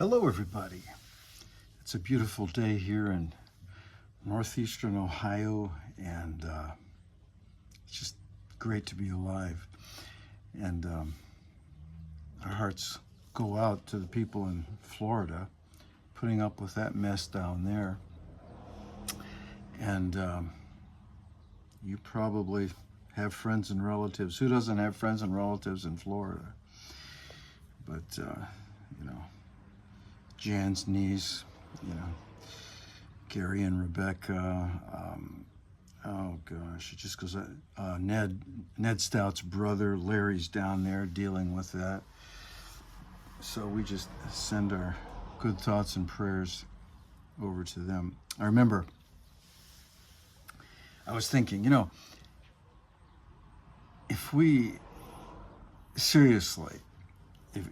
Hello everybody. It's a beautiful day here in northeastern Ohio, and it's just great to be alive. And our hearts go out to the people in Florida putting up with that mess down there. And you probably have friends and relatives. Who doesn't have friends and relatives in Florida? But you know, Jan's niece, Gary and Rebecca, oh gosh, it just goes, Ned Stout's brother, Larry's down there dealing with that. So we just send our good thoughts and prayers over to them. I remember, I was thinking, if we, seriously,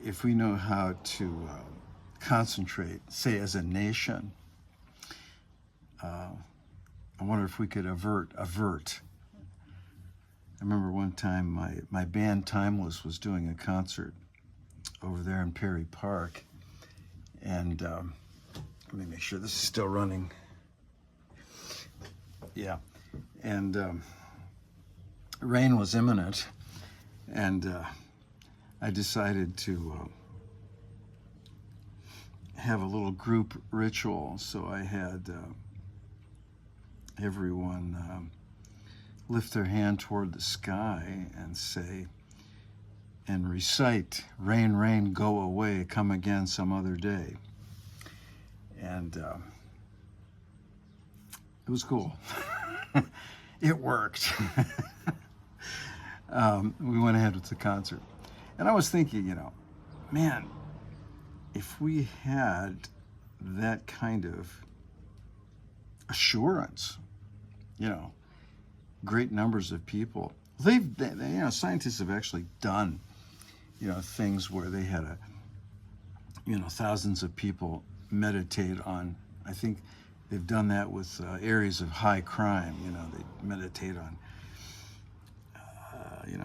if we know how to concentrate, say as a nation, I wonder if we could avert. I remember one time my band Timeless was doing a concert over there in Perry Park, and let me make sure this is still running. Yeah, and rain was imminent, and I decided to have a little group ritual. So I had everyone lift their hand toward the sky and say, and recite, "Rain, rain, go away, come again some other day." And it was cool. It worked. We went ahead with the concert. And I was thinking, man, if we had that kind of assurance, great numbers of people, scientists have actually done, things where they had thousands of people meditate on, I think they've done that with areas of high crime, they meditate on,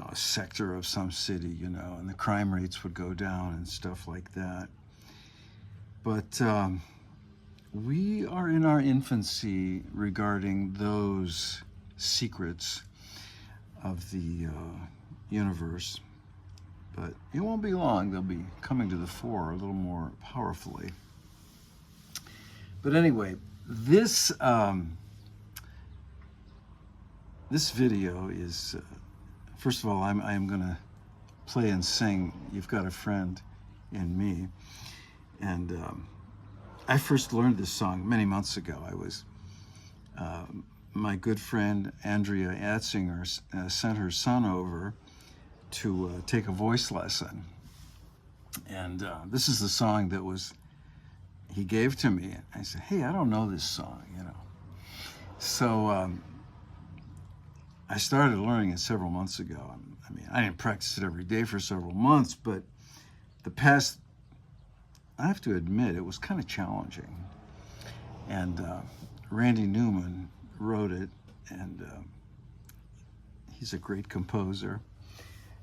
a sector of some city, and the crime rates would go down and stuff like that. But we are in our infancy regarding those secrets of the universe. But it won't be long. They'll be coming to the fore a little more powerfully. But anyway, this video is, first of all, I'm going to play and sing "You've Got a Friend in Me." And I first learned this song many months ago. I was, my good friend Andrea Atzinger sent her son over to take a voice lesson. And this is the song that he gave to me. I said, hey, I don't know this song, So I started learning it several months ago. I mean, I didn't practice it every day for several months, but I have to admit, it was kind of challenging. And Randy Newman wrote it, and he's a great composer.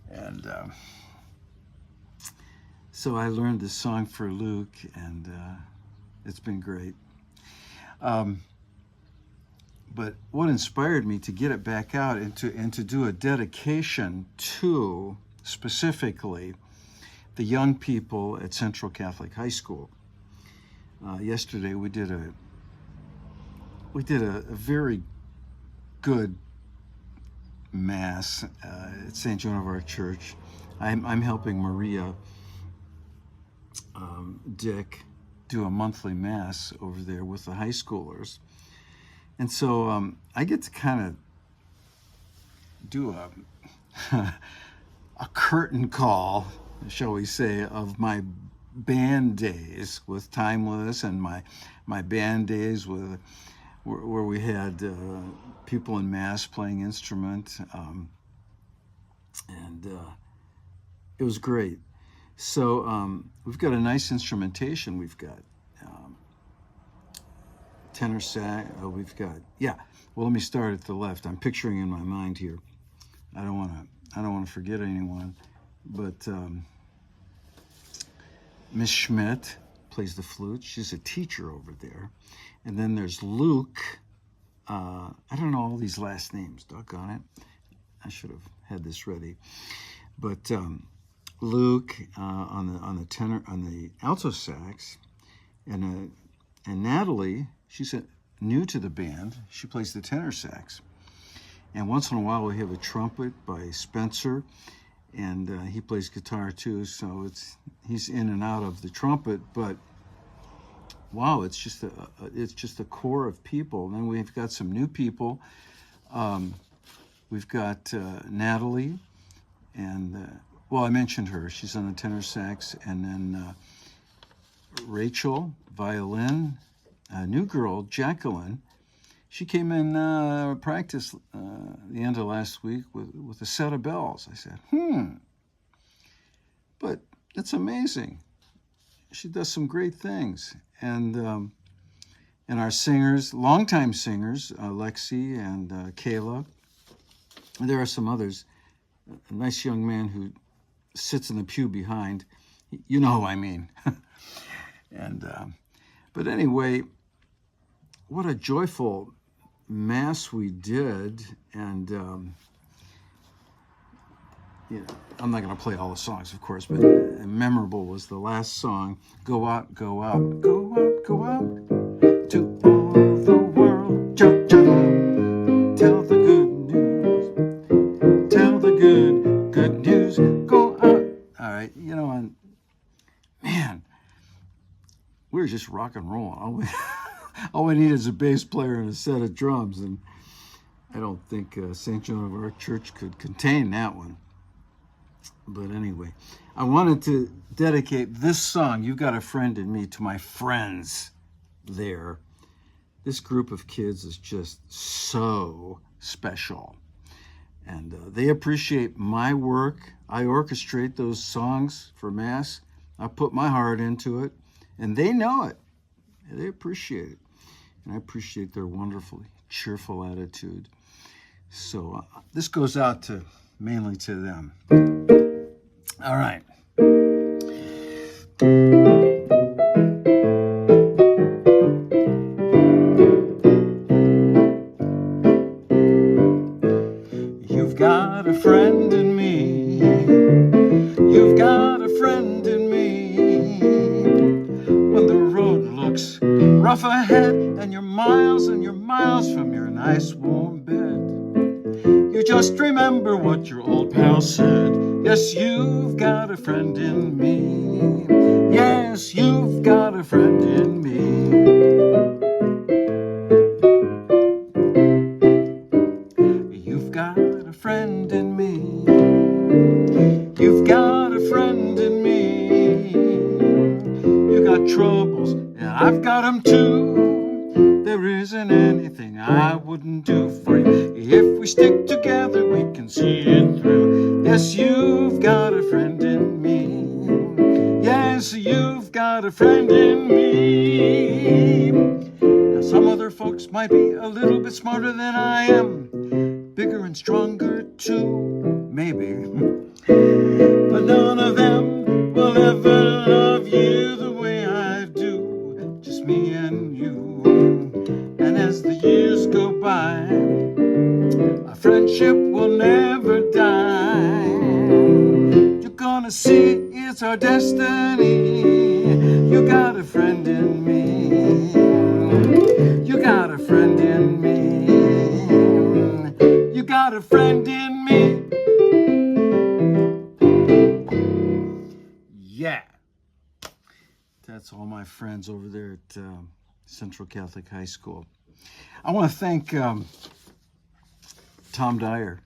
And so I learned this song for Luke, and it's been great. But what inspired me to get it back out and to do a dedication to, specifically, the young people at Central Catholic High School. Yesterday we did a very good mass at St. Joan of Arc Church. I'm helping Maria Dick do a monthly mass over there with the high schoolers, and so I get to kind of do a curtain call, shall we say, of my band days with Timeless, and my band days where we had people in mass playing instrument, and it was great. So we've got a nice instrumentation. We've got tenor sax. We've got, well, let me start at the left. I'm picturing in my mind here. I don't want to forget anyone, but Miss Schmidt plays the flute. She's a teacher over there. And then there's Luke. I don't know all these last names, doggone it. I should have had this ready. But Luke on the tenor, on the alto sax, and Natalie, she's new to the band. She plays the tenor sax. And once in a while we have a trumpet by Spencer, and he plays guitar too. So he's in and out of the trumpet, but wow, it's just a core of people. And then we've got some new people. We've got Natalie, and well, I mentioned her. She's on the tenor sax, and then Rachel, violin. A new girl, Jacqueline. She came in practice the end of last week with a set of bells. I said, but it's amazing. She does some great things. And our singers, longtime singers, Lexi and Kayla. And there are some others. A nice young man who sits in the pew behind. You know who I mean. And but anyway, what a joyful Mass we did. And you know, I'm not going to play all the songs, of course, but memorable was the last song, Go Out, Go Out, Go Out, Go Out to all the world. Tell the good news. Tell the good news. Go out. All right, you know, and man, we were just rock and rolling. All we needed is a bass player and a set of drums, and I don't think St. Joan of Arc Church could contain that one. But anyway, I wanted to dedicate this song, You Got a Friend in Me, to my friends there. This group of kids is just so special. And they appreciate my work. I orchestrate those songs for Mass. I put my heart into it, and they know it. They appreciate it. And I appreciate their wonderfully cheerful attitude. So this goes out mainly to them. All right. You've got a friend in me. You've got a friend in me. When the road looks rough ahead and you're miles from your nice warm bed, you just remember what your old pal said. Yes, you've got a friend in me. Yes, you've got a friend in me. You've got a friend in me. You've got a friend in me. You got troubles, and I've got them too. There isn't anything I wouldn't do for you. If we stick together, we can see it through. Yes, you've got a friend in me. Yes, you've got a friend in me. Now, some other folks might be a little bit smarter than I am, bigger and stronger too, maybe. But none of them will ever love you the way I do. Just me and you. And as the years go by, our friendship will never die. You're gonna see it's our destiny. You got a friend in me. You got a friend in me. You got a friend in me. Yeah. That's all my friends over there at Central Catholic High School. I want to thank Tom Dyer.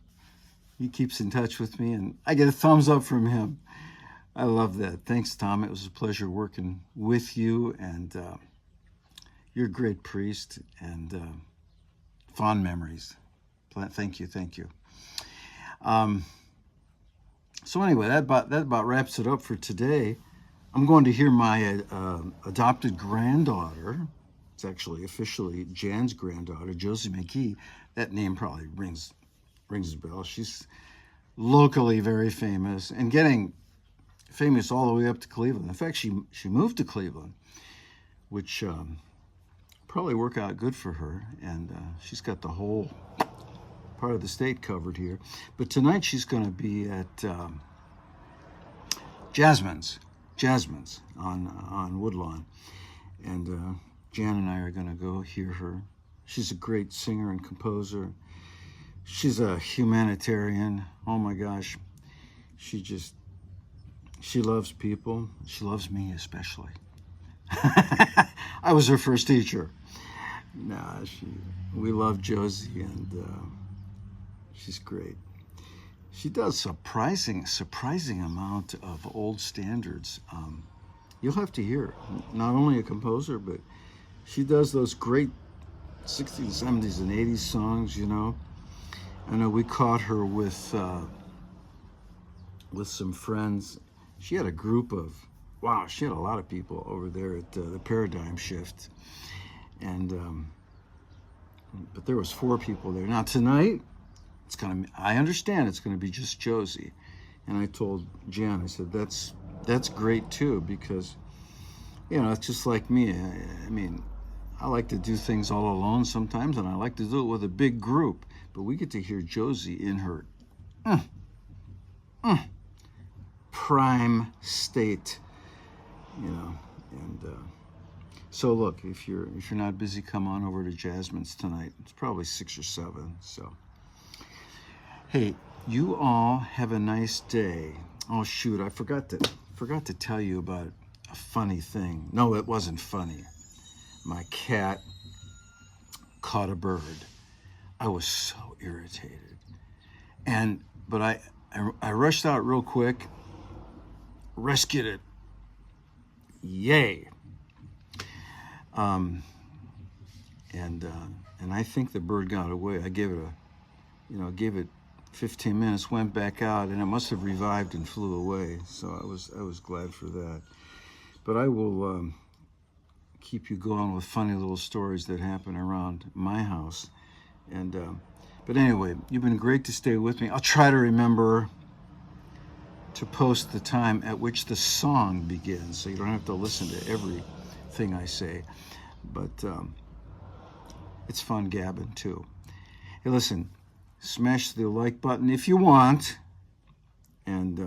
He keeps in touch with me, and I get a thumbs up from him. I love that. Thanks, Tom. It was a pleasure working with you, and you're a great priest, and fond memories. Thank you. So anyway, that about wraps it up for today. I'm going to hear my adopted granddaughter. It's actually officially Jan's granddaughter, Josie McGee. That name probably rings a bell. She's locally very famous and getting famous all the way up to Cleveland. In fact, she moved to Cleveland, which probably worked out good for her. And she's got the whole part of the state covered here. But tonight she's going to be at Jasmine's on Woodlawn. And Jan and I are going to go hear her. She's a great singer and composer. She's a humanitarian. Oh my gosh. She loves people. She loves me especially. I was her first teacher. We love Josie, and she's great. She does surprising amount of old standards. You'll have to hear her. Not only a composer, but she does those great 60s, 70s, and 80s songs, you know. I know we caught her with some friends. She had a group of, wow, she had a lot of people over there at the Paradigm Shift. And, but there was 4 people there. Now tonight, I understand it's gonna be just Josie. And I told Jan, I said, that's great too, because, you know, it's just like me. I mean, I like to do things all alone sometimes, and I like to do it with a big group. But we get to hear Josie in her prime state, you know. And so look, if you're not busy, come on over to Jasmine's tonight. It's probably 6 or 7. So, hey, you all have a nice day. Oh shoot, I forgot to tell you about a funny thing. No, it wasn't funny. My cat caught a bird. I was so irritated. But I rushed out real quick, rescued it. Yay. And I think the bird got away. I gave it 15 minutes, went back out, and it must have revived and flew away. So I was glad for that. But I will keep you going with funny little stories that happen around my house. And but anyway, you've been great to stay with me. I'll try to remember to post the time at which the song begins, so you don't have to listen to everything I say. But it's fun gabbing too. Hey, listen, smash the like button if you want, and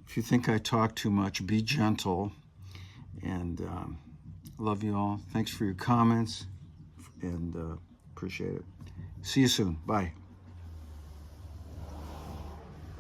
if you think I talk too much, be gentle. And love you all. Thanks for your comments, and appreciate it. See you soon. Bye.